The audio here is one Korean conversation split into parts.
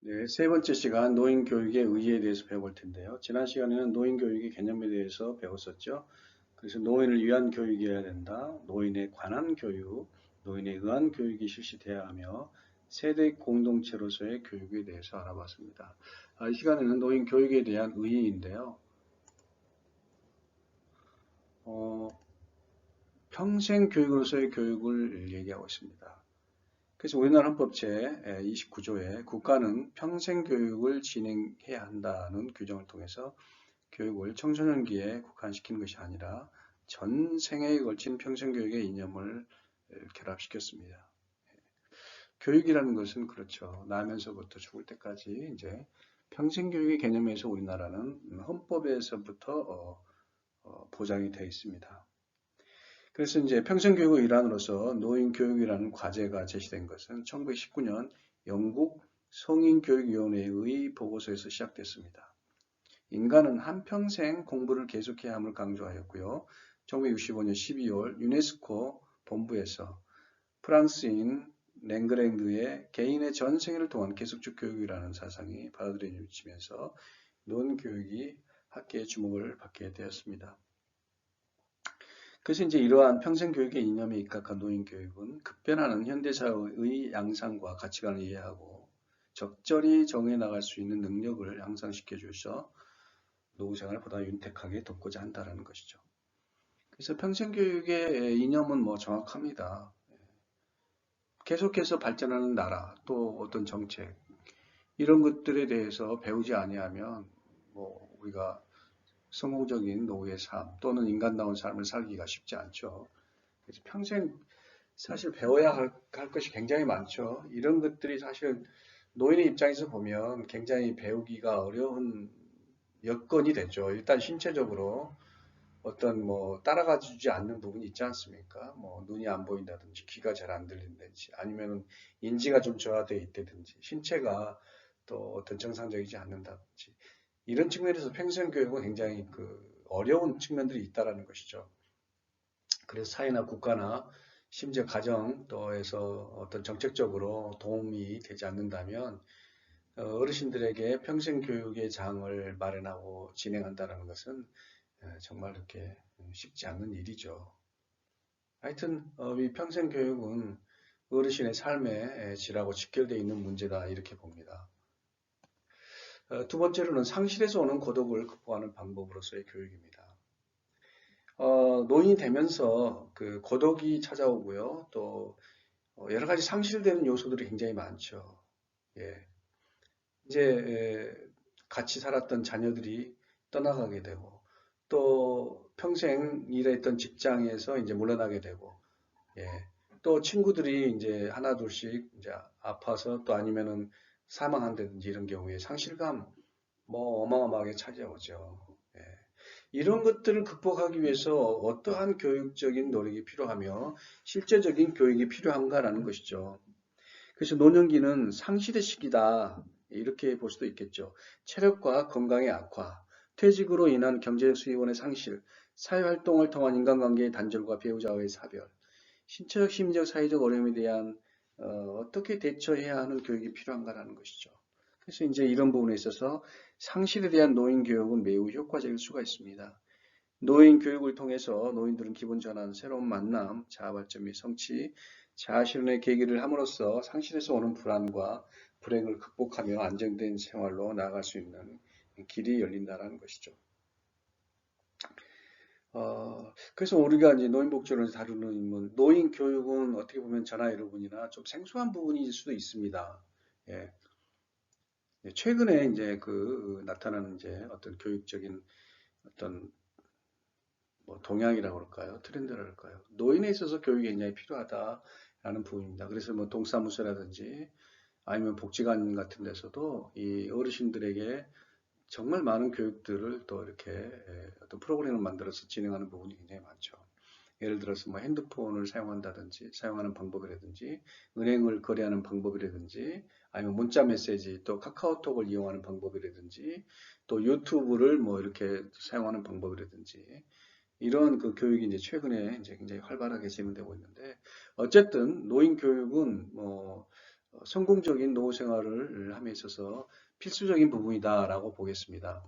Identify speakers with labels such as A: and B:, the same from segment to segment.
A: 네, 세 번째 시간 노인교육의 의의에 대해서 배워볼 텐데요. 지난 시간에는 노인교육의 개념에 대해서 배웠었죠. 그래서 노인을 위한 교육이어야 된다. 노인에 관한 교육, 노인에 의한 교육이 실시돼야 하며 세대 공동체로서의 교육에 대해서 알아봤습니다. 이 시간에는 노인 교육에 대한 의의인데요. 어, 평생 교육으로서의 교육을 얘기하고 있습니다. 그래서 우리나라 헌법 제29조에 국가는 평생 교육을 진행해야 한다는 규정을 통해서 교육을 청소년기에 국한시키는 것이 아니라 전 생애에 걸친 평생교육의 이념을 결합시켰습니다. 교육이라는 것은 그렇죠. 나면서부터 죽을 때까지 이제 평생교육의 개념에서 우리나라는 헌법에서부터 보장이 되어 있습니다. 그래서 이제 평생교육의 일환으로서 노인교육이라는 과제가 제시된 것은 1919년 영국 성인교육위원회의 보고서에서 시작됐습니다. 인간은 한평생 공부를 계속해야 함을 강조하였고요. 1965년 12월 유네스코 본부에서 프랑스인 랭그랭드의 개인의 전 생애를 통한 계속적 교육이라는 사상이 받아들여지면서 노인교육이 학계의 주목을 받게 되었습니다. 그래서 이제 이러한 평생교육의 이념에 입각한 노인교육은 급변하는 현대사회의 양상과 가치관을 이해하고 적절히 정해 나갈 수 있는 능력을 향상시켜 주셔서 노후 생활을 보다 윤택하게 돕고자 한다는 것이죠. 그래서 평생교육의 이념은 뭐 정확합니다. 계속해서 발전하는 나라, 또 어떤 정책, 이런 것들에 대해서 배우지 아니하면 뭐 우리가 성공적인 노후의 삶 또는 인간다운 삶을 살기가 쉽지 않죠. 그래서 평생 사실 배워야 할 것이 굉장히 많죠. 이런 것들이 사실 노인의 입장에서 보면 굉장히 배우기가 어려운 여건이 되죠. 일단 신체적으로 어떤 뭐 따라가 주지 않는 부분이 있지 않습니까? 뭐 눈이 안 보인다든지 귀가 잘 안 들린다든지 아니면은 인지가 좀 저하되어 있다든지 신체가 또 어떤 정상적이지 않는다든지 이런 측면에서 평생 교육은 굉장히 그 어려운 측면들이 있다라는 것이죠. 그래서 사회나 국가나 심지어 가정 또에서 어떤 정책적으로 도움이 되지 않는다면 어르신들에게 평생 교육의 장을 마련하고 진행한다는 것은 정말 이렇게 쉽지 않는 일이죠. 하여튼 이 평생 교육은 어르신의 삶의 질하고 직결되어 있는 문제다 이렇게 봅니다. 두 번째로는 상실에서 오는 고독을 극복하는 방법으로서의 교육입니다. 노인이 되면서 그 고독이 찾아오고요. 또 여러 가지 상실되는 요소들이 굉장히 많죠. 예. 이제 같이 살았던 자녀들이 떠나가게 되고 또 평생 일했던 직장에서 이제 물러나게 되고 예. 또 친구들이 이제 하나 둘씩 이제 아파서 또 아니면은 사망한다든지 이런 경우에 상실감 뭐 어마어마하게 차지하죠. 예. 이런 것들을 극복하기 위해서 어떠한 교육적인 노력이 필요하며 실제적인 교육이 필요한가라는 것이죠. 그래서 노년기는 상실의 시기다. 이렇게 볼 수도 있겠죠. 체력과 건강의 악화, 퇴직으로 인한 경제적 수입원의 상실, 사회활동을 통한 인간관계의 단절과 배우자와의 사별, 신체적, 심리적, 사회적 어려움에 대한 어떻게 대처해야 하는 교육이 필요한가라는 것이죠. 그래서 이제 이런 부분에 있어서 상실에 대한 노인 교육은 매우 효과적일 수가 있습니다. 노인 교육을 통해서 노인들은 기분 전환, 새로운 만남, 자아 발전 및 성취, 자아 실현의 계기를 함으로써 상실에서 오는 불안과 불행을 극복하며 안정된 생활로 나아갈 수 있는 길이 열린다는 것이죠. 그래서 우리가 이제 노인복지를 다루는 노인 교육은 어떻게 보면 전화 여러분이나 좀 생소한 부분일 수도 있습니다. 예. 최근에 이제 그 나타나는 이제 어떤 교육적인 어떤 뭐 동향이라고 그럴까요? 트렌드라고 할까요? 노인에 있어서 교육이 굉장히 필요하다라는 부분입니다. 그래서 뭐 동사무소라든지 아니면 복지관 같은 데서도 이 어르신들에게 정말 많은 교육들을 또 이렇게 어떤 프로그램을 만들어서 진행하는 부분이 굉장히 많죠. 예를 들어서 뭐 핸드폰을 사용한다든지 사용하는 방법이라든지 은행을 거래하는 방법이라든지 아니면 문자 메시지 또 카카오톡을 이용하는 방법이라든지 또 유튜브를 뭐 이렇게 사용하는 방법이라든지 이런 그 교육이 이제 최근에 이제 굉장히 활발하게 진행되고 있는데 어쨌든 노인 교육은 뭐 성공적인 노후 생활을 함에 있어서 필수적인 부분이다라고 보겠습니다.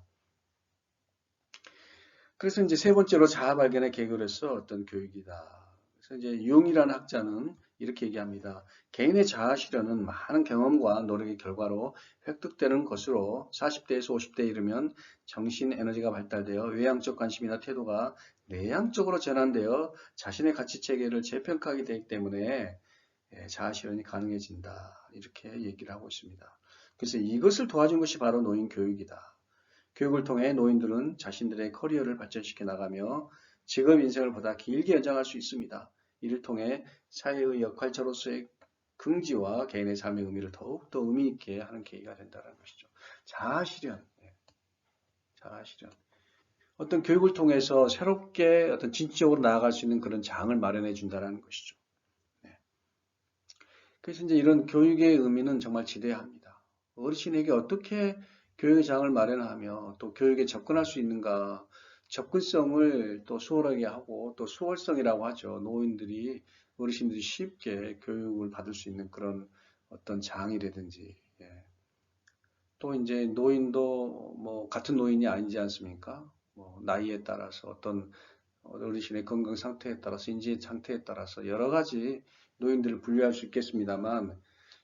A: 그래서 이제 세 번째로 자아 발견의 계기로서 어떤 교육이다. 그래서 이제 융이라는 학자는 이렇게 얘기합니다. 개인의 자아 실현은 많은 경험과 노력의 결과로 획득되는 것으로 40대에서 50대에 이르면 정신 에너지가 발달되어 외향적 관심이나 태도가 내향적으로 전환되어 자신의 가치 체계를 재평가하게 되기 때문에 자아 실현이 가능해진다. 이렇게 얘기를 하고 있습니다. 그래서 이것을 도와준 것이 바로 노인 교육이다. 교육을 통해 노인들은 자신들의 커리어를 발전시켜 나가며 직업 인생을 보다 길게 연장할 수 있습니다. 이를 통해 사회의 역할자로서의 긍지와 개인의 삶의 의미를 더욱더 의미 있게 하는 계기가 된다는 것이죠. 자아실현, 자아실현. 어떤 교육을 통해서 새롭게 어떤 진취적으로 나아갈 수 있는 그런 장을 마련해 준다는 것이죠. 네. 그래서 이제 이런 교육의 의미는 정말 지대합니다. 어르신에게 어떻게 교육의 장을 마련하며 또 교육에 접근할 수 있는가, 접근성을 또 수월하게 하고 또 수월성이라고 하죠. 노인들이, 어르신들이 쉽게 교육을 받을 수 있는 그런 어떤 장이라든지, 예. 또 이제 노인도 뭐 같은 노인이 아니지 않습니까? 뭐 나이에 따라서 어떤 어르신의 건강 상태에 따라서 인지 상태에 따라서 여러 가지 노인들을 분류할 수 있겠습니다만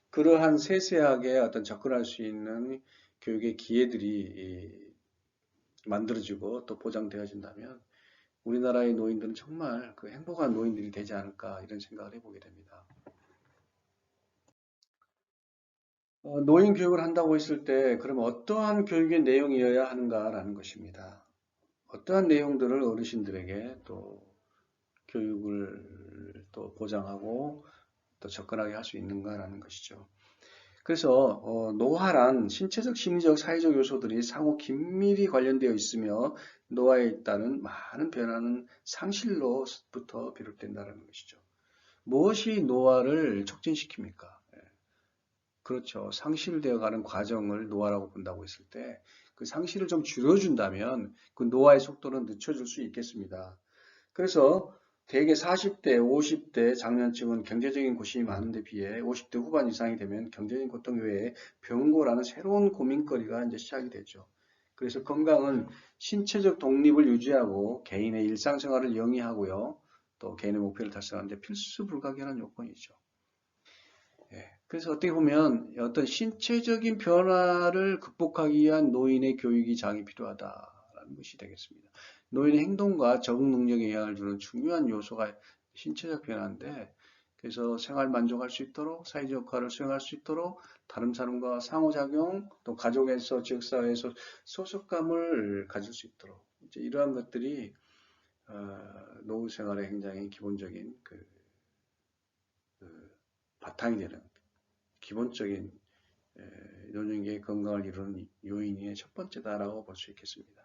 A: 그러한 세세하게 어떤 접근할 수 있는 교육의 기회들이 만들어지고 또 보장되어진다면 우리나라의 노인들은 정말 그 행복한 노인들이 되지 않을까 이런 생각을 해보게 됩니다. 노인 교육을 한다고 했을 때 그럼 어떠한 교육의 내용이어야 하는가라는 것입니다. 어떠한 내용들을 어르신들에게 또 교육을 또 보장하고 또 접근하게 할 수 있는가라는 것이죠. 그래서 노화란 신체적, 심리적, 사회적 요소들이 상호 긴밀히 관련되어 있으며 노화에 따른 많은 변화는 상실로부터 비롯된다는 것이죠. 무엇이 노화를 촉진시킵니까? 예, 그렇죠. 상실되어 가는 과정을 노화라고 본다고 했을 때 그 상실을 좀 줄여준다면 그 노화의 속도는 늦춰질 수 있겠습니다. 그래서 대개 40대, 50대 장년층은 경제적인 고심이 많은데 비해 50대 후반 이상이 되면 경제적인 고통 외에 병고라는 새로운 고민거리가 이제 시작이 되죠. 그래서 건강은 신체적 독립을 유지하고 개인의 일상생활을 영위하고요. 또 개인의 목표를 달성하는데 필수 불가결한 요건이죠. 예. 그래서 어떻게 보면 어떤 신체적인 변화를 극복하기 위한 노인의 교육이 장이 필요하다라는 것이 되겠습니다. 노인의 행동과 적응 능력에 영향을 주는 중요한 요소가 신체적 변화인데, 그래서 생활 만족할 수 있도록 사회적 역할을 수행할 수 있도록 다른 사람과 상호작용, 또 가족에서 지역사회에서 소속감을 가질 수 있도록 이제 이러한 것들이 노후 생활의 굉장히 기본적인 그 바탕이 되는 기본적인 노령의 건강을 이루는 요인의 첫 번째다라고 볼 수 있겠습니다.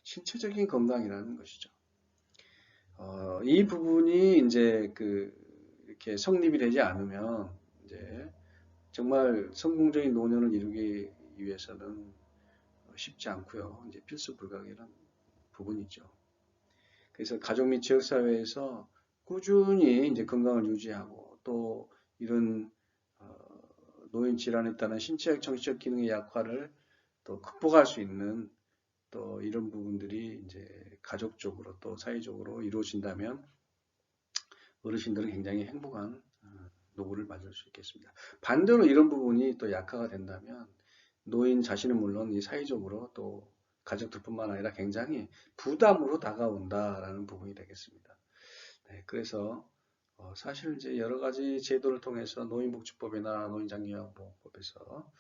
A: 신체적인 건강이라는 것이죠. 이 부분이 이제 이렇게 성립이 되지 않으면 이제 정말 성공적인 노년을 이루기 위해서는 쉽지 않고요. 이제 필수 불가결한 부분이죠. 그래서 가족 및 지역 사회에서 꾸준히 이제 건강을 유지하고 또 이런 노인 질환에 따른 신체적, 정신적 기능의 약화를 또 극복할 수 있는 또 이런 부분들이 이제 가족적으로 또 사회적으로 이루어진다면 어르신들은 굉장히 행복한 노후를 맞을 수 있겠습니다. 반대로 이런 부분이 또 약화가 된다면 노인 자신은 물론 이 사회적으로 또 가족들뿐만 아니라 굉장히 부담으로 다가온다라는 부분이 되겠습니다. 네, 그래서 사실 이제 여러 가지 제도를 통해서 노인복지법이나 노인장려보호법에서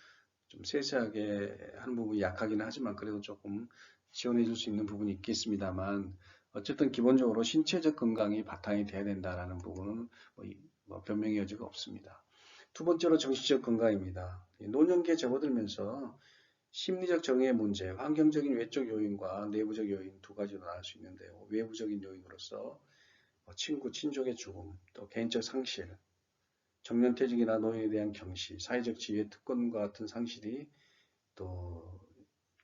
A: 좀 세세하게 하는 부분이 약하긴 하지만 그래도 조금 지원해 줄 수 있는 부분이 있겠습니다만 어쨌든 기본적으로 신체적 건강이 바탕이 돼야 된다라는 부분은 뭐 변명의 여지가 없습니다. 두 번째로 정신적 건강입니다. 노년기에 접어들면서 심리적 정의 문제, 환경적인 외적 요인과 내부적 요인 두 가지로 나눌 수 있는데요. 외부적인 요인으로서 친구, 친족의 죽음, 또 개인적 상실, 정년퇴직이나 노인에 대한 경시, 사회적 지위의 특권과 같은 상실이 또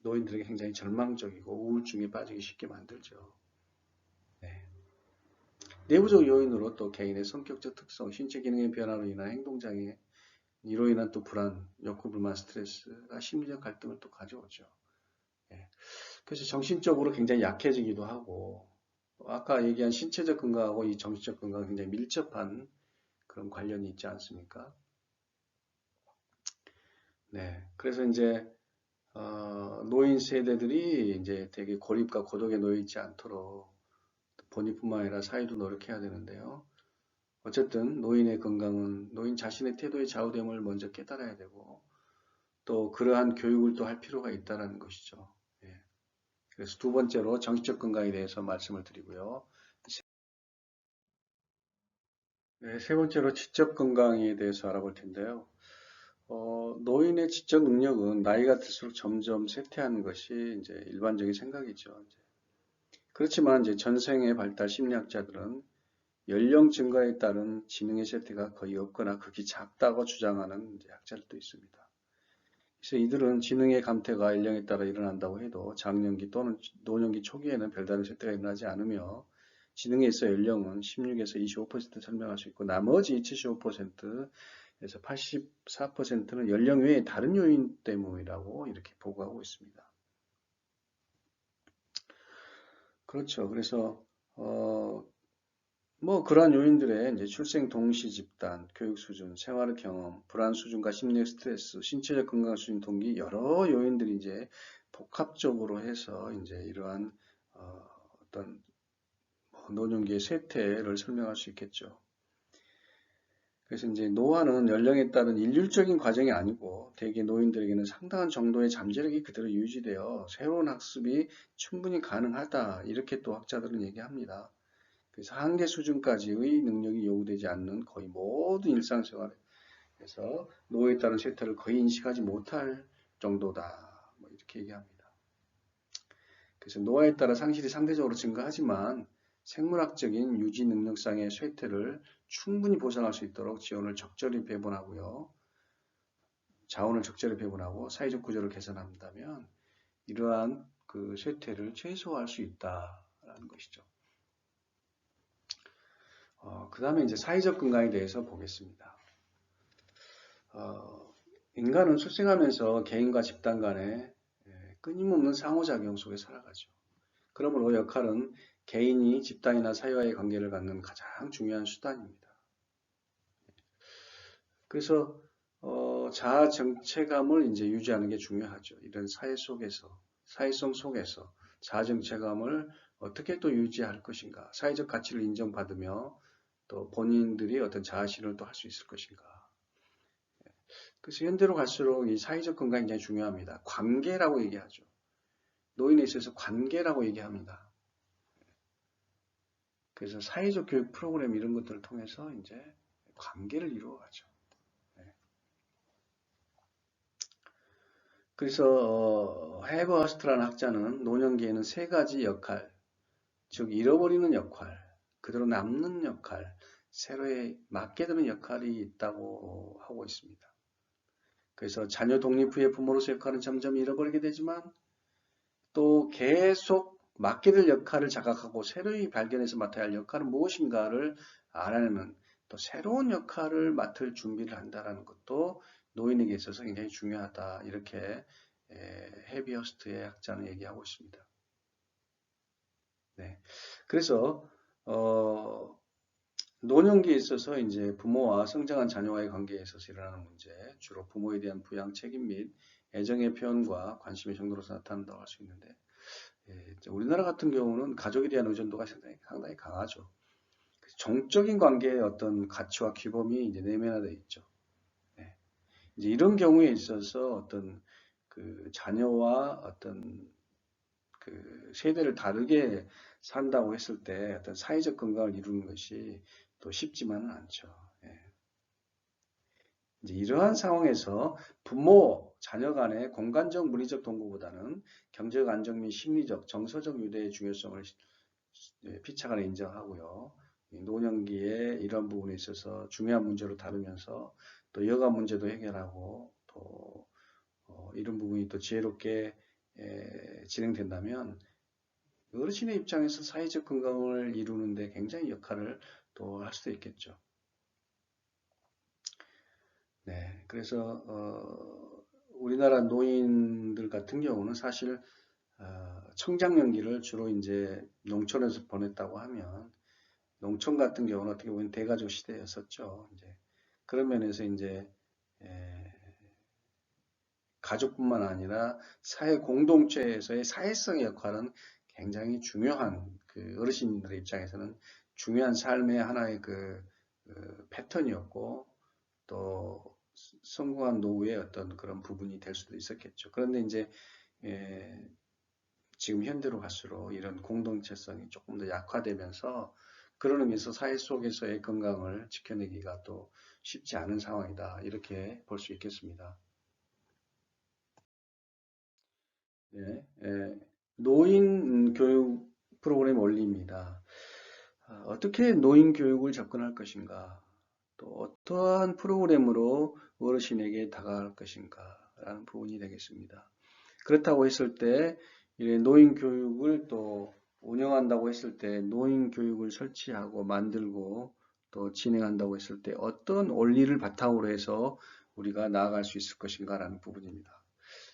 A: 노인들에게 굉장히 절망적이고 우울증에 빠지기 쉽게 만들죠. 네. 내부적 요인으로 또 개인의 성격적 특성, 신체 기능의 변화로 인한 행동장애, 이로 인한 또 불안, 욕구, 불만, 스트레스가 심리적 갈등을 또 가져오죠. 예. 그래서 정신적으로 굉장히 약해지기도 하고, 아까 얘기한 신체적 건강하고 이 정신적 건강은 굉장히 밀접한 그런 관련이 있지 않습니까? 네. 그래서 이제, 노인 세대들이 이제 되게 고립과 고독에 놓여 있지 않도록 본인뿐만 아니라 사회도 노력해야 되는데요. 어쨌든 노인의 건강은 노인 자신의 태도의 좌우됨을 먼저 깨달아야 되고, 또 그러한 교육을 또 할 필요가 있다는 것이죠. 예. 그래서 두 번째로 정신적 건강에 대해서 말씀을 드리고요. 네, 세 번째로 지적 건강에 대해서 알아볼 텐데요. 노인의 지적 능력은 나이가 들수록 점점 쇠퇴하는 것이 이제 일반적인 생각이죠. 이제. 그렇지만 이제 전생의 발달 심리학자들은 연령 증가에 따른 지능의 쇠퇴가 거의 없거나 극히 작다고 주장하는 이제 학자들도 있습니다. 그래서 이들은 지능의 감퇴가 연령에 따라 일어난다고 해도 장년기 또는 노년기 초기에는 별다른 쇠퇴가 일어나지 않으며 지능에 있어 연령은 16에서 25% 설명할 수 있고 나머지 75%에서 84%는 연령 외에 다른 요인 때문이라고 이렇게 보고하고 있습니다. 그렇죠. 그래서 뭐 그러한 요인들의 이제 출생 동시 집단, 교육 수준, 생활의 경험, 불안 수준과 심리적 스트레스, 신체적 건강 수준 동기 여러 요인들이 이제 복합적으로 해서 이제 이러한 어떤 노년기의 쇠퇴를 설명할 수 있겠죠. 그래서 이제 노화는 연령에 따른 일률적인 과정이 아니고 대개 노인들에게는 상당한 정도의 잠재력이 그대로 유지되어 새로운 학습이 충분히 가능하다 이렇게 또 학자들은 얘기합니다. 그래서 한계 수준까지의 능력이 요구되지 않는 거의 모든 일상생활에서 노후에 따른 쇠퇴를 거의 인식하지 못할 정도다. 뭐 이렇게 얘기합니다. 그래서 노화에 따라 상실이 상대적으로 증가하지만 생물학적인 유지 능력상의 쇠퇴를 충분히 보상할 수 있도록 지원을 적절히 배분하고요. 자원을 적절히 배분하고 사회적 구조를 개선한다면 이러한 그 쇠퇴를 최소화할 수 있다라는 것이죠. 그 다음에 이제 사회적 건강에 대해서 보겠습니다. 인간은 출생하면서 개인과 집단 간의 끊임없는 상호작용 속에 살아가죠. 그러므로 역할은 개인이 집단이나 사회와의 관계를 갖는 가장 중요한 수단입니다. 그래서 자아 정체감을 이제 유지하는 게 중요하죠. 이런 사회 속에서, 사회성 속에서 자아 정체감을 어떻게 또 유지할 것인가, 사회적 가치를 인정받으며 또 본인들이 어떤 자아 실현을 또 할 수 있을 것인가. 그래서 현대로 갈수록 이 사회적 건강이 굉장히 중요합니다. 관계라고 얘기하죠. 노인에 있어서 관계라고 얘기합니다. 그래서 사회적 교육 프로그램 이런 것들을 통해서 이제 관계를 이루어가죠. 네. 그래서 헤버 허스트라는 학자는 노년기에는 세 가지 역할, 즉 잃어버리는 역할, 그대로 남는 역할, 새로에 맞게 되는 역할이 있다고 하고 있습니다. 그래서 자녀 독립 후에 부모로서의 역할은 점점 잃어버리게 되지만 또 계속 맡게 될 역할을 자각하고 새로이 발견해서 맡아야 할 역할은 무엇인가를 알아내는 또 새로운 역할을 맡을 준비를 한다는 것도 노인에게 있어서 굉장히 중요하다. 이렇게 헤비어스트의 학자는 얘기하고 있습니다. 네. 그래서 노년기에 있어서 이제 부모와 성장한 자녀와의 관계에 있어서 일어나는 문제, 주로 부모에 대한 부양 책임 및 애정의 표현과 관심의 정도로서 나타난다고 할 수 있는데 예, 우리나라 같은 경우는 가족에 대한 의존도가 상당히 강하죠. 정적인 관계의 어떤 가치와 규범이 이제 내면화되어 있죠. 네. 이제 이런 경우에 있어서 어떤 그 자녀와 어떤 그 세대를 다르게 산다고 했을 때 어떤 사회적 건강을 이루는 것이 또 쉽지만은 않죠. 예. 이제 이러한 상황에서 부모, 자녀 간의 공간적, 물리적 동거보다는 경제적 안정 및 심리적, 정서적 유대의 중요성을 피차간에 인정하고요. 노년기에 이런 부분에 있어서 중요한 문제로 다루면서 또 여가 문제도 해결하고 또 이런 부분이 또 지혜롭게 진행된다면 어르신의 입장에서 사회적 건강을 이루는데 굉장히 역할을 또 할 수도 있겠죠. 네, 그래서 우리나라 노인들 같은 경우는 사실 청장년기를 주로 이제 농촌에서 보냈다고 하면 농촌 같은 경우는 어떻게 보면 대가족 시대였었죠. 이제 그런 면에서 이제 에, 가족뿐만 아니라 사회 공동체에서의 사회성의 역할은 굉장히 중요한 그 어르신들의 입장에서는 중요한 삶의 하나의 그 패턴이었고 또 성공한 노후의 어떤 그런 부분이 될 수도 있었겠죠. 그런데 이제 에, 지금 현대로 갈수록 이런 공동체성이 조금 더 약화되면서 그런 의미에서 사회 속에서의 건강을 지켜내기가 또 쉽지 않은 상황이다. 이렇게 볼 수 있겠습니다. 네, 노인 교육 프로그램 원리입니다. 어떻게 노인 교육을 접근할 것인가? 또 어떠한 프로그램으로 어르신에게 다가갈 것인가? 라는 부분이 되겠습니다. 그렇다고 했을 때 노인 교육을 또 운영한다고 했을 때 노인 교육을 설치하고 만들고 또 진행한다고 했을 때 어떤 원리를 바탕으로 해서 우리가 나아갈 수 있을 것인가라는 부분입니다.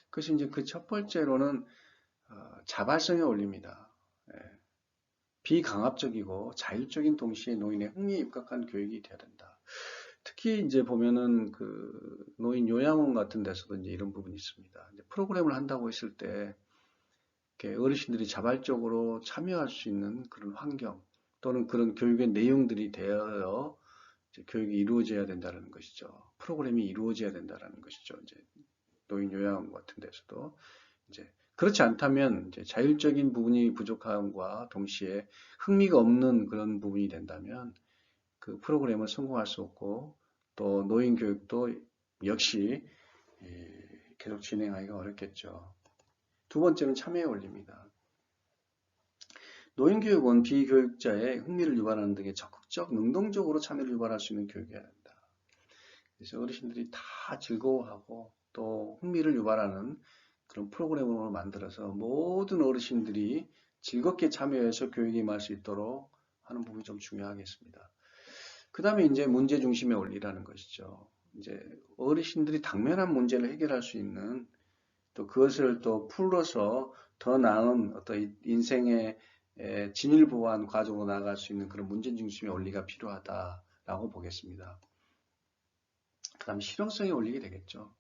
A: 그래서 이제 그 첫 번째로는 자발성의 원리입니다. 예, 비강압적이고 자율적인 동시에 노인의 흥미에 입각한 교육이 되어야 된다. 특히 이제 보면은 그 노인 요양원 같은 데서도 이제 이런 부분이 있습니다. 이제 프로그램을 한다고 했을 때 어르신들이 자발적으로 참여할 수 있는 그런 환경 또는 그런 교육의 내용들이 되어 교육이 이루어져야 된다는 것이죠. 프로그램이 이루어져야 된다는 것이죠. 이제 노인 요양원 같은 데서도 이제 그렇지 않다면 이제 자율적인 부분이 부족함과 동시에 흥미가 없는 그런 부분이 된다면 그 프로그램을 성공할 수 없고 또 노인 교육도 역시 계속 진행하기가 어렵겠죠. 두 번째는 참여의 원리입니다. 노인교육은 비교육자의 흥미를 유발하는 등의 적극적, 능동적으로 참여를 유발할 수 있는 교육이어야 한다. 그래서 어르신들이 다 즐거워하고 또 흥미를 유발하는 그런 프로그램으로 만들어서 모든 어르신들이 즐겁게 참여해서 교육에 임할 수 있도록 하는 부분이 좀 중요하겠습니다. 그 다음에 이제 문제 중심의 원리라는 것이죠. 이제 어르신들이 당면한 문제를 해결할 수 있는 또 그것을 또 풀어서 더 나은 어떤 인생의 진일보한 과정으로 나아갈 수 있는 그런 문제 중심의 원리가 필요하다라고 보겠습니다. 그 다음에 실용성의 원리가 되겠죠.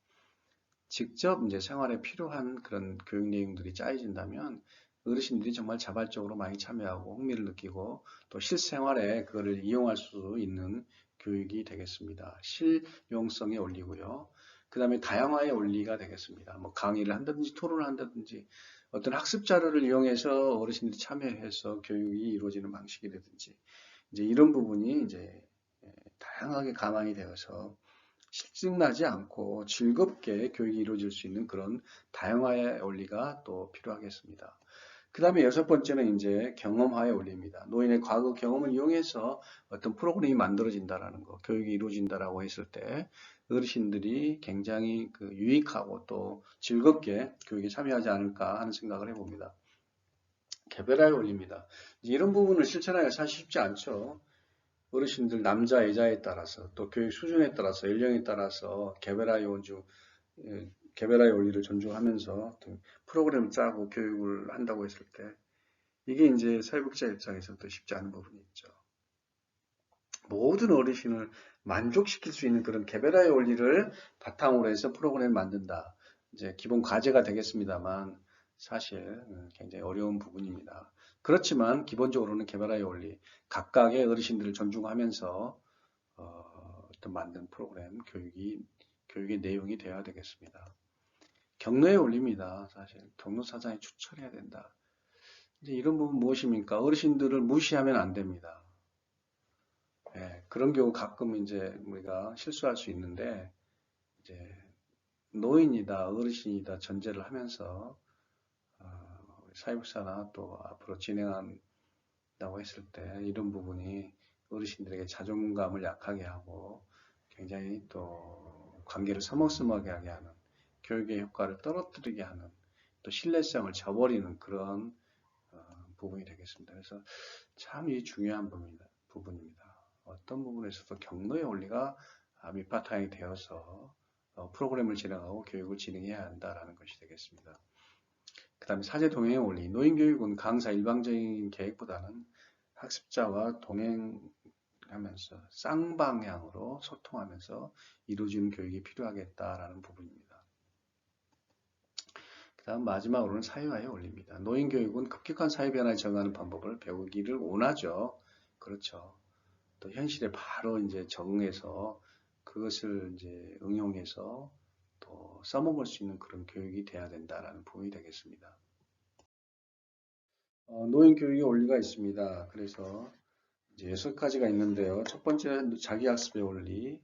A: 직접 이제 생활에 필요한 그런 교육 내용들이 짜여진다면 어르신들이 정말 자발적으로 많이 참여하고 흥미를 느끼고 또 실생활에 그거를 이용할 수 있는 교육이 되겠습니다. 실용성의 원리고요. 그 다음에 다양화의 원리가 되겠습니다. 뭐 강의를 한다든지 토론을 한다든지 어떤 학습 자료를 이용해서 어르신들이 참여해서 교육이 이루어지는 방식이라든지 이제 이런 부분이 이제 다양하게 감안이 되어서 실증나지 않고 즐겁게 교육이 이루어질 수 있는 그런 다양화의 원리가 또 필요하겠습니다. 그 다음에 여섯 번째는 이제 경험화의 원리입니다. 노인의 과거 경험을 이용해서 어떤 프로그램이 만들어진다라는 거, 교육이 이루어진다라고 했을 때 어르신들이 굉장히 그 유익하고 또 즐겁게 교육에 참여하지 않을까 하는 생각을 해봅니다. 개별화의 원리입니다. 이런 부분을 실천하기가 사실 쉽지 않죠. 어르신들 남자, 여자에 따라서 또 교육 수준에 따라서 연령에 따라서 개별화의 원리를 존중하면서 프로그램을 짜고 교육을 한다고 했을 때 이게 이제 사회복지사 입장에서도 쉽지 않은 부분이 있죠. 모든 어르신을 만족시킬 수 있는 그런 개별화의 원리를 바탕으로 해서 프로그램을 만든다. 이제 기본 과제가 되겠습니다만 사실 굉장히 어려운 부분입니다. 그렇지만 기본적으로는 개별화의 원리, 각각의 어르신들을 존중하면서 어떤 만든 프로그램, 교육의 내용이 되어야 되겠습니다. 경로에 올립니다. 사실 경로 사장이 추천해야 된다. 이제 이런 부분 무엇입니까? 어르신들을 무시하면 안 됩니다. 그런 경우 가끔 이제 우리가 실수할 수 있는데 이제 노인이다, 어르신이다 전제를 하면서 사회복지사나 또 앞으로 진행한다고 했을 때 이런 부분이 어르신들에게 자존감을 약하게 하고 굉장히 또 관계를 서먹서먹하게 하는 교육의 효과를 떨어뜨리게 하는 또 신뢰성을 저버리는 그런 부분이 되겠습니다. 그래서 참 이 중요한 부분입니다. 어떤 부분에서도 경로의 원리가 밑바탕이 되어서 프로그램을 진행하고 교육을 진행해야 한다라는 것이 되겠습니다. 그 다음에 사제 동행의 원리. 노인교육은 강사 일방적인 계획보다는 학습자와 동행하면서 쌍방향으로 소통하면서 이루어지는 교육이 필요하겠다라는 부분입니다. 그 다음 마지막으로는 사회화의 원리입니다. 노인교육은 급격한 사회 변화에 적응하는 방법을 배우기를 원하죠. 그렇죠. 또 현실에 바로 이제 적응해서 그것을 이제 응용해서 또 써먹을 수 있는 그런 교육이 돼야 된다라는 부분이 되겠습니다. 노인 교육의 원리가 있습니다. 그래서 이제 6가지가 있는데요. 첫 번째는 자기학습의 원리,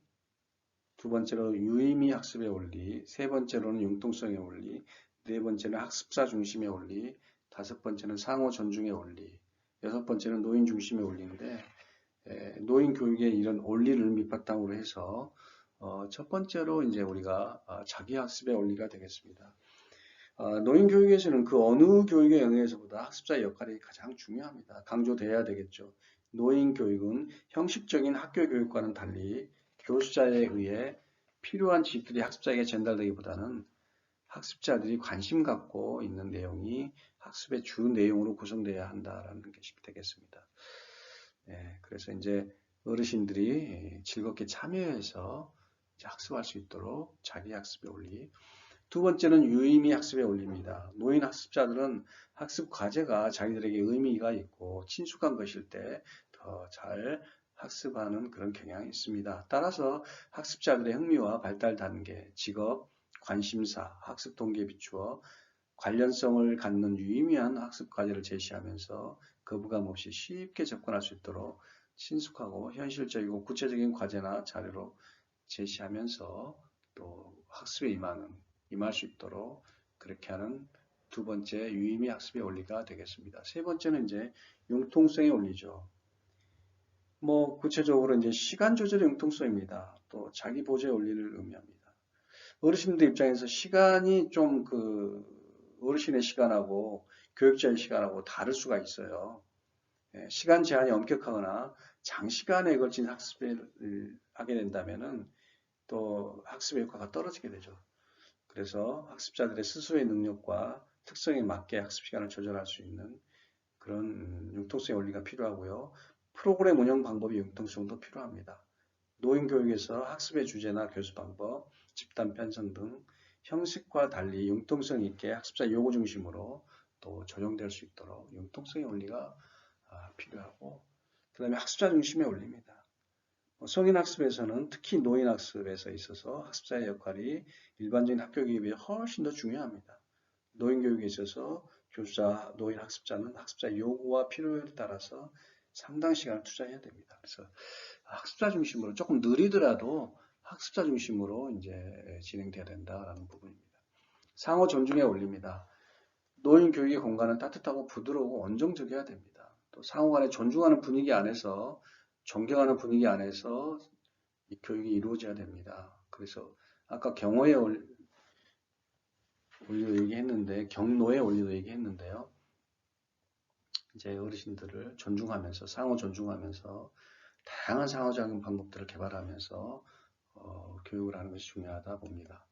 A: 두 번째로 유의미 학습의 원리, 세 번째로는 융통성의 원리, 네 번째는 학습자 중심의 원리, 다섯 번째는 상호 존중의 원리, 여섯 번째는 노인 중심의 원리인데 노인 교육의 이런 원리를 밑바탕으로 해서 첫 번째로 이제 우리가 자기학습의 원리가 되겠습니다. 노인 교육에서는 그 어느 교육의 영역에서보다 학습자의 역할이 가장 중요합니다. 강조돼야 되겠죠. 노인 교육은 형식적인 학교 교육과는 달리 교수자에 의해 필요한 지식들이 학습자에게 전달되기보다는 학습자들이 관심 갖고 있는 내용이 학습의 주 내용으로 구성되어야 한다라는 것이 되겠습니다. 그래서 이제 어르신들이 즐겁게 참여해서 학습할 수 있도록 자기 학습의 원리. 두 번째는 유의미 학습의 원리입니다. 노인 학습자들은 학습 과제가 자기들에게 의미가 있고 친숙한 것일 때 더 잘 학습하는 그런 경향이 있습니다. 따라서 학습자들의 흥미와 발달 단계, 직업, 관심사, 학습 동기에 비추어 관련성을 갖는 유의미한 학습 과제를 제시하면서 거부감 없이 쉽게 접근할 수 있도록 친숙하고 현실적이고 구체적인 과제나 자료로 제시하면서 또 학습에 임할 수 있도록 그렇게 하는 두 번째 유의미 학습의 원리가 되겠습니다. 세 번째는 이제 융통성의 원리죠. 구체적으로 이제 시간 조절의 융통성입니다. 또 자기 보조의 원리를 의미합니다. 어르신들 입장에서 시간이 좀 어르신의 시간하고 교육자의 시간하고 다를 수가 있어요. 시간 제한이 엄격하거나 장시간에 걸친 학습을 하게 된다면은 또 학습의 효과가 떨어지게 되죠. 그래서 학습자들의 스스로의 능력과 특성에 맞게 학습 시간을 조절할 수 있는 그런 융통성의 원리가 필요하고요. 프로그램 운영 방법의 융통성도 필요합니다. 노인교육에서 학습의 주제나 교수 방법, 집단 편성 등 형식과 달리 융통성 있게 학습자 요구 중심으로 또 적용될 수 있도록 융통성의 원리가 필요하고 그 다음에 학습자 중심의 원리입니다. 성인 학습에서는 특히 노인 학습에서 있어서 학습자의 역할이 일반적인 학교 교육에 비해 훨씬 더 중요합니다. 노인 교육에 있어서 교수자, 노인 학습자는 학습자 요구와 필요에 따라서 상당 시간을 투자해야 됩니다. 그래서 학습자 중심으로 조금 느리더라도 학습자 중심으로 이제 진행돼야 된다라는 부분입니다. 상호 존중의 원리입니다. 노인 교육의 공간은 따뜻하고 부드러우고 온정적이어야 됩니다. 또 상호 간에 존중하는 분위기 안에서 존경하는 분위기 안에서 이 교육이 이루어져야 됩니다. 그래서 아까 경노의 원리도 얘기했는데 경노의 원리도 얘기했는데요. 이제 어르신들을 존중하면서 상호 존중하면서 다양한 상호작용 방법들을 개발하면서 교육을 하는 것이 중요하다 봅니다.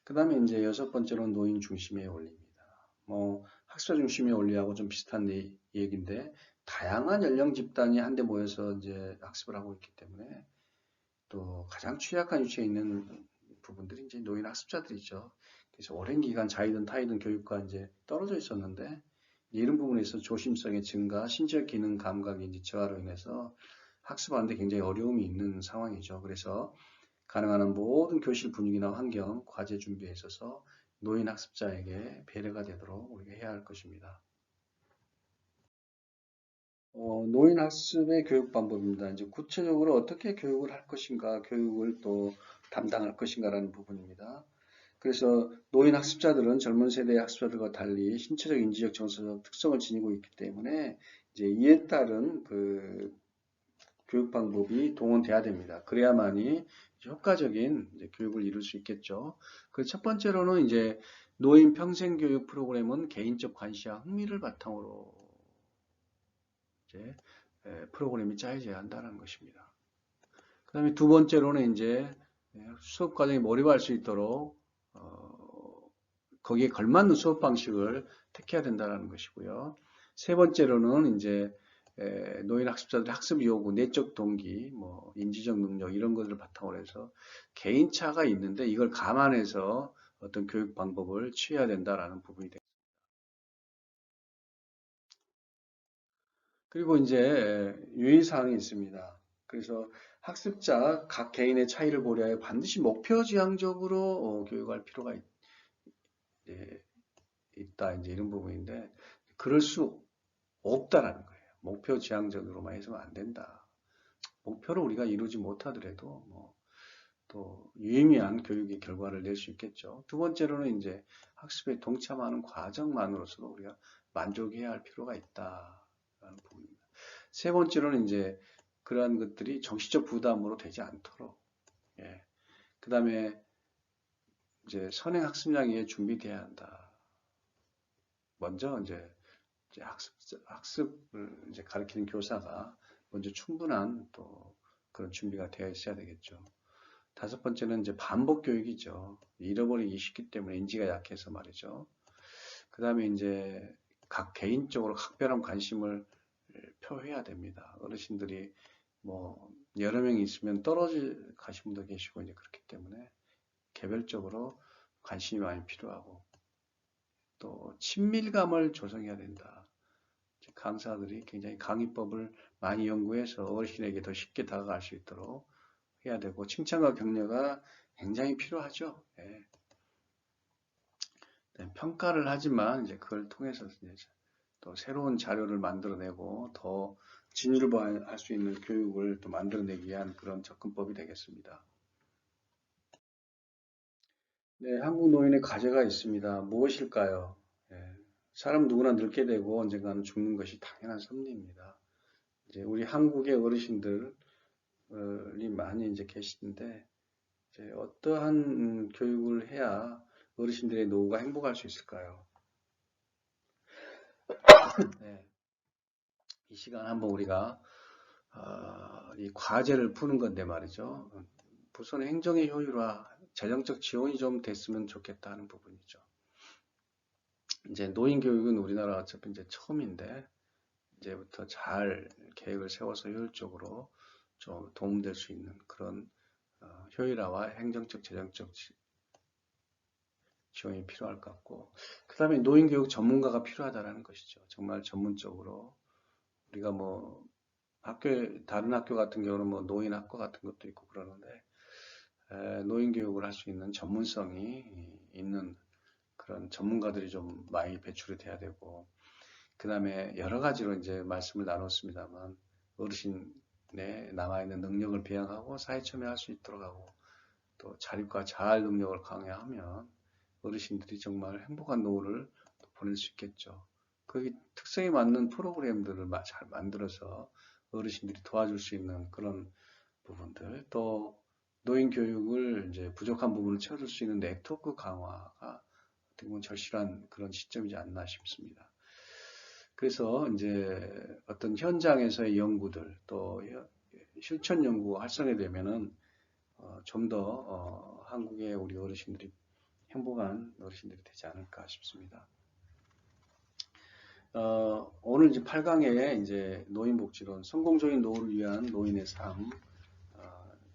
A: 그 다음에 이제 여섯 번째로는 노인 중심의 원리입니다. 학습자 중심의 원리하고 좀 비슷한 얘기인데 다양한 연령 집단이 한데 모여서 이제 학습을 하고 있기 때문에 또 가장 취약한 위치에 있는 부분들이 이제 노인 학습자들이죠. 그래서 오랜 기간 자이든 타이든 교육과 이제 떨어져 있었는데 이런 부분에서 조심성의 증가, 신체 기능 감각의 이제 저하로 인해서 학습하는데 굉장히 어려움이 있는 상황이죠. 그래서 가능한 한 모든 교실 분위기나 환경, 과제 준비에 있어서 노인 학습자에게 배려가 되도록 우리가 해야 할 것입니다. 노인 학습의 교육 방법입니다. 이제 구체적으로 어떻게 교육을 할 것인가, 교육을 또 담당할 것인가라는 부분입니다. 그래서 노인 학습자들은 젊은 세대의 학습자들과 달리 신체적, 인지적, 정서적 특성을 지니고 있기 때문에 이제 이에 따른 교육 방법이 동원돼야 됩니다. 그래야만이 효과적인 이제 교육을 이룰 수 있겠죠. 그 첫 번째로는 이제 노인 평생 교육 프로그램은 개인적 관심과 흥미를 바탕으로 이제 프로그램이 짜여져야 한다는 것입니다. 그 다음에 두 번째로는 이제 수업 과정에 몰입할 수 있도록 거기에 걸맞는 수업 방식을 택해야 된다는 것이고요. 세 번째로는 이제 노인 학습자들의 학습 요구, 내적 동기, 뭐 인지적 능력 이런 것들을 바탕으로 해서 개인차가 있는데 이걸 감안해서 어떤 교육 방법을 취해야 된다라는 부분이 됩니다. 그리고 이제 유의사항이 있습니다. 그래서 학습자 각 개인의 차이를 고려해 반드시 목표 지향적으로 교육할 필요가 예, 있다. 이제 이런 부분인데 그럴 수 없다라는 거예요. 목표 지향적으로만 해서는 안 된다. 목표를 우리가 이루지 못하더라도 또 유의미한 교육의 결과를 낼 수 있겠죠. 두 번째로는 이제 학습에 동참하는 과정만으로서도 우리가 만족해야 할 필요가 있다라는 부분입니다. 세 번째로는 이제 그러한 것들이 정신적 부담으로 되지 않도록, 예. 그 다음에 이제 선행 학습량이 준비돼야 한다. 먼저 이제 학습을 이제 가르치는 교사가 먼저 충분한 또 그런 준비가 되어 있어야 되겠죠. 다섯 번째는 이제 반복 교육이죠. 잃어버리기 쉽기 때문에 인지가 약해서 말이죠. 그 다음에 이제 각 개인적으로 각별한 관심을 표해야 됩니다. 어르신들이 뭐 여러 명이 있으면 떨어져 가신 분도 계시고 이제 그렇기 때문에 개별적으로 관심이 많이 필요하고 또 친밀감을 조성해야 된다. 강사들이 굉장히 강의법을 많이 연구해서 어르신에게 더 쉽게 다가갈 수 있도록 해야 되고 칭찬과 격려가 굉장히 필요하죠. 예. 평가를 하지만 이제 그걸 통해서 이제 또 새로운 자료를 만들어내고 더 진일보할 수 있는 교육을 또 만들어내기 위한 그런 접근법이 되겠습니다. 네, 한국 노인의 과제가 있습니다. 무엇일까요? 예, 사람 누구나 늙게 되고 언젠가는 죽는 것이 당연한 섭리입니다. 이제 우리 한국의 어르신들이 많이 이제 계시는데 이제 어떠한 교육을 해야 어르신들의 노후가 행복할 수 있을까요? 네, 이 시간 한번 우리가 이 과제를 푸는 건데 말이죠. 우선 행정의 효율화, 재정적 지원이 좀 됐으면 좋겠다 하는 부분이죠. 이제 노인 교육은 우리나라 어차피 이제 처음인데 이제부터 잘 계획을 세워서 효율적으로 좀 도움될 수 있는 그런 효율화와 행정적, 재정적 지원이 필요할 것 같고, 그 다음에 노인교육 전문가가 필요하다는 것이죠. 정말 전문적으로 우리가 뭐 다른 학교 같은 경우는 뭐 노인학과 같은 것도 있고 그러는데 노인교육을 할 수 있는 전문성이 있는 그런 전문가들이 좀 많이 배출이 돼야 되고, 그 다음에 여러 가지로 이제 말씀을 나눴습니다만 어르신의 남아있는 능력을 배양하고 사회 참여할 수 있도록 하고 또 자립과 자활 능력을 강화하면 어르신들이 정말 행복한 노후를 보낼 수 있겠죠. 그 특성에 맞는 프로그램들을 잘 만들어서 어르신들이 도와줄 수 있는 그런 부분들, 또 노인 교육을 이제 부족한 부분을 채워줄 수 있는 네트워크 강화가 어떻게 보면 절실한 그런 시점이지 않나 싶습니다. 그래서 이제 어떤 현장에서의 연구들 또 실천 연구 활성화되면은 좀 더 한국의 우리 어르신들이 행복한 어르신들이 되지 않을까 싶습니다. 오늘 이제 8강에 이제 노인복지론, 성공적인 노후를 위한 노인의 삶,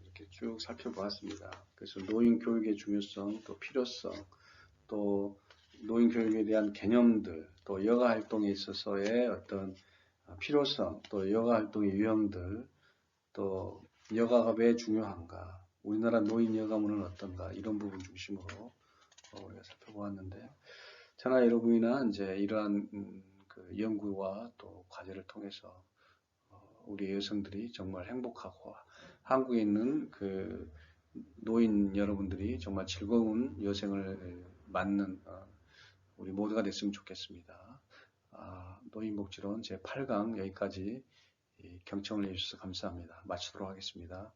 A: 이렇게 쭉 살펴보았습니다. 그래서 노인 교육의 중요성, 또 필요성, 또 노인 교육에 대한 개념들, 또 여가 활동에 있어서의 어떤 필요성, 또 여가 활동의 유형들, 또 여가가 왜 중요한가, 우리나라 노인 여가문은 어떤가, 이런 부분 중심으로 우리가 살펴보았는데, 저나 여러분이나 이제 이러한 그 연구와 또 과제를 통해서 우리 여성들이 정말 행복하고 한국에 있는 그 노인 여러분들이 정말 즐거운 여생을 맞는 우리 모두가 됐으면 좋겠습니다. 노인복지론 제8강 여기까지 경청을 해주셔서 감사합니다. 마치도록 하겠습니다.